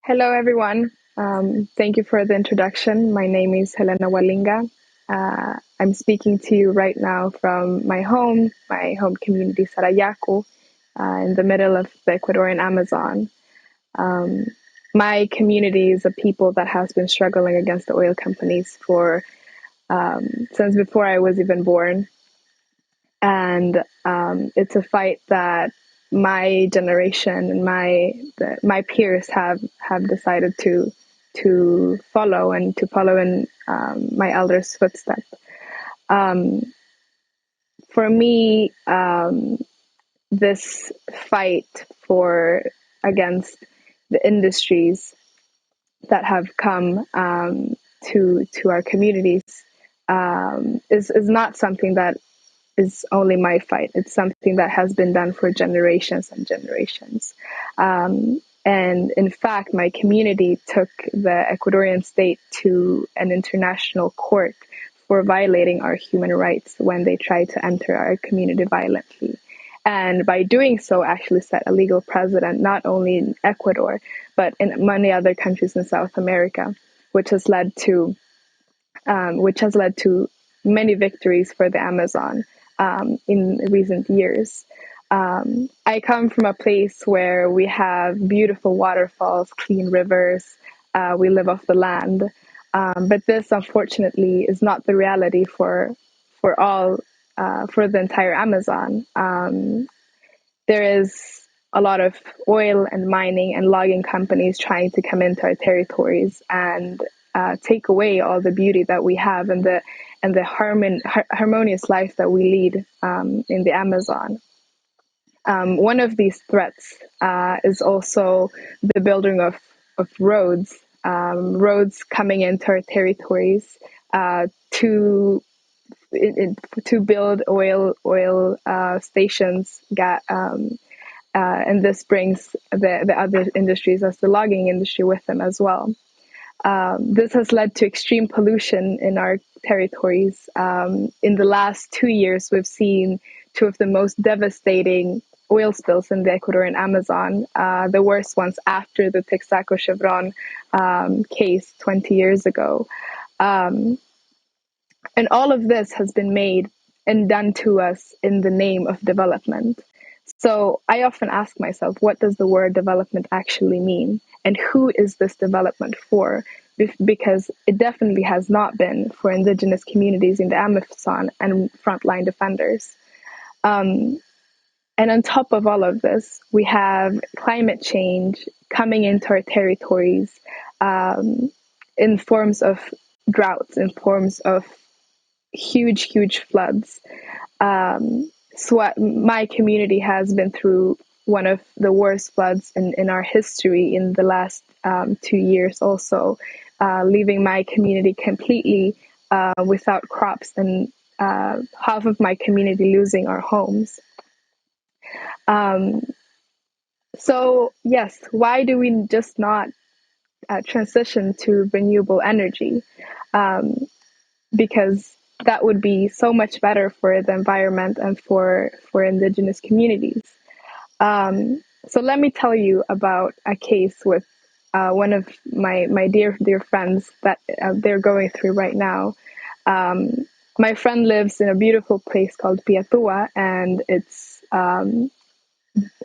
Hello, everyone. Thank you for the introduction. My name is Helena Gualinga. I'm speaking to you right now from my home community, Sarayaku, in the middle of the Ecuadorian Amazon. Um, my community is a people that has been struggling against the oil companies for since before I was even born, and it's a fight that my generation and my peers have decided to follow and to follow in my elders' footsteps. Um, for me, this fight for against the industries that have come to our communities is not something that is only my fight. It's something that has been done for generations and generations. And in fact, my community took the Ecuadorian state to an international court for violating our human rights when they tried to enter our community violently. And by doing so, actually set a legal precedent not only in Ecuador, but in many other countries in South America, which has led to many victories for the Amazon in recent years. I come from a place where we have beautiful waterfalls, clean rivers. We live off the land, but this, unfortunately, is not the reality for all for the entire Amazon. There is a lot of oil and mining and logging companies trying to come into our territories and take away all the beauty that we have and the harmonious life that we lead in the Amazon. One of these threats is also the building of roads, roads coming into our territories to build oil stations. And this brings the other industries, as the logging industry, with them as well. This has led to extreme pollution in our territories. In the last 2 years, we've seen two of the most devastating oil spills in the Ecuadorian Amazon, the worst ones after the Texaco Chevron case 20 years ago. And all of this has been made and done to us in the name of development. So I often ask myself, what does the word development actually mean? And who is this development for? Because it definitely has not been for indigenous communities in the Amazon and frontline defenders. And on top of all of this, we have climate change coming into our territories in forms of droughts, in forms of huge floods. So my community has been through one of the worst floods in our history in the last 2 years also, leaving my community completely without crops and half of my community losing our homes. So yes, why do we just not transition to renewable energy? Because that would be so much better for the environment and for indigenous communities. So let me tell you about a case with one of my dear friends that they're going through right now. My friend lives in a beautiful place called Piatua, and it's a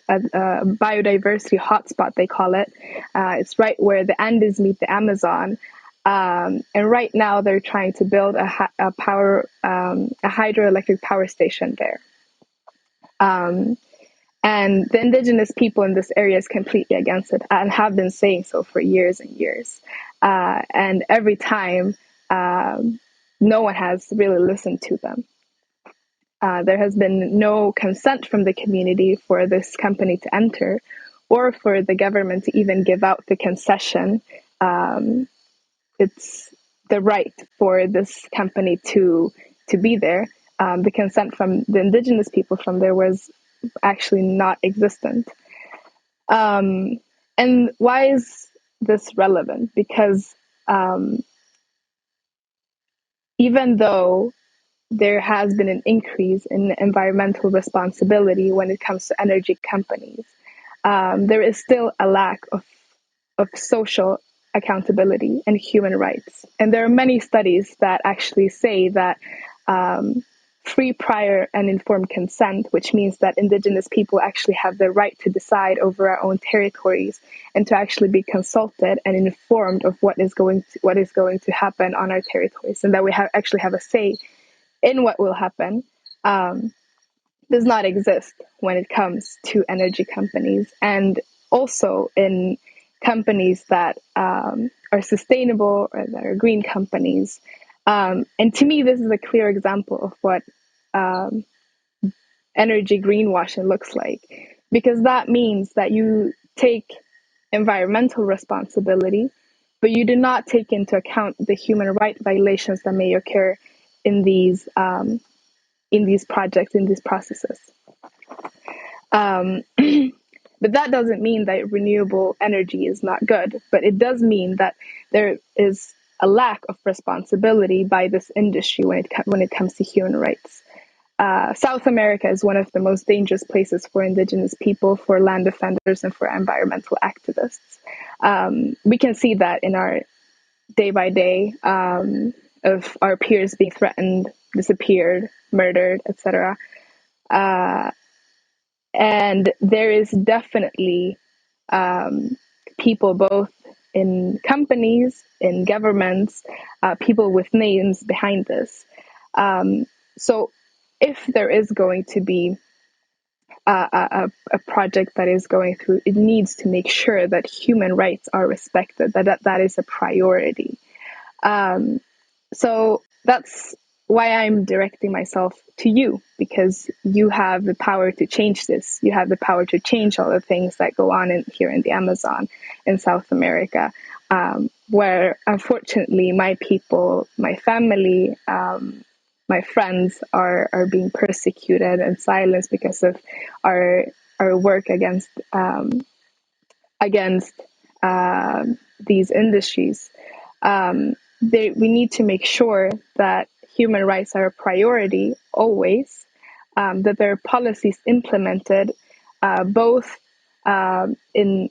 biodiversity hotspot, they call it. It's right where the Andes meet the Amazon. And right now they're trying to build a hydroelectric power station there. And the indigenous people in this area is completely against it and have been saying so for years and years. And every time, no one has really listened to them. There has been no consent from the community for this company to enter or for the government to even give out the concession. It's the right for this company to be there. The consent from the indigenous people from there was actually not existent. And why is this relevant? Because even though there has been an increase in environmental responsibility when it comes to energy companies, there is still a lack of of social accountability and human rights. And there are many studies that actually say that free, prior, and informed consent, which means that Indigenous people actually have the right to decide over our own territories and to actually be consulted and informed of what is going to happen on our territories, and that we actually have a say in what will happen, does not exist when it comes to energy companies, and also in companies that are sustainable or that are green companies. And to me, this is a clear example of what energy greenwashing looks like, because that means that you take environmental responsibility, but you do not take into account the human right violations that may occur in these projects, in these processes. But that doesn't mean that renewable energy is not good, but it does mean that there is a lack of responsibility by this industry when it comes to human rights. South America is one of the most dangerous places for Indigenous people, for land defenders, and for environmental activists. We can see that in our day by day of our peers being threatened, disappeared, murdered, etc. And there is definitely people both in companies, in governments, people with names behind this. So if there is going to be a project that is going through, it needs to make sure that human rights are respected, that is a priority. So that's why I'm directing myself to you, because you have the power to change this. You have the power to change all the things that go on here in the Amazon in South America, where unfortunately my people, my family, my friends are being persecuted and silenced because of our work against these industries. We need to make sure that human rights are a priority always, that there are policies implemented both in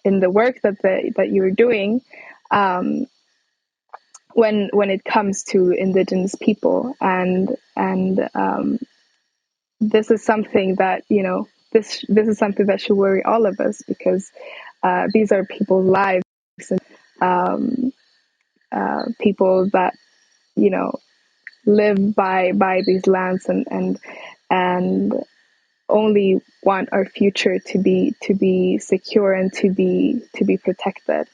the work that you're doing when it comes to Indigenous people, and this is something that this is something that should worry all of us, because these are people's lives, and people that live by these lands and only want our future to be secure and to be protected.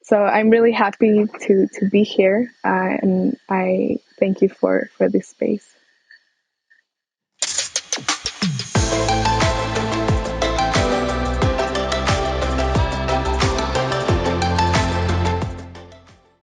So I'm really happy to be here, and I thank you for this space.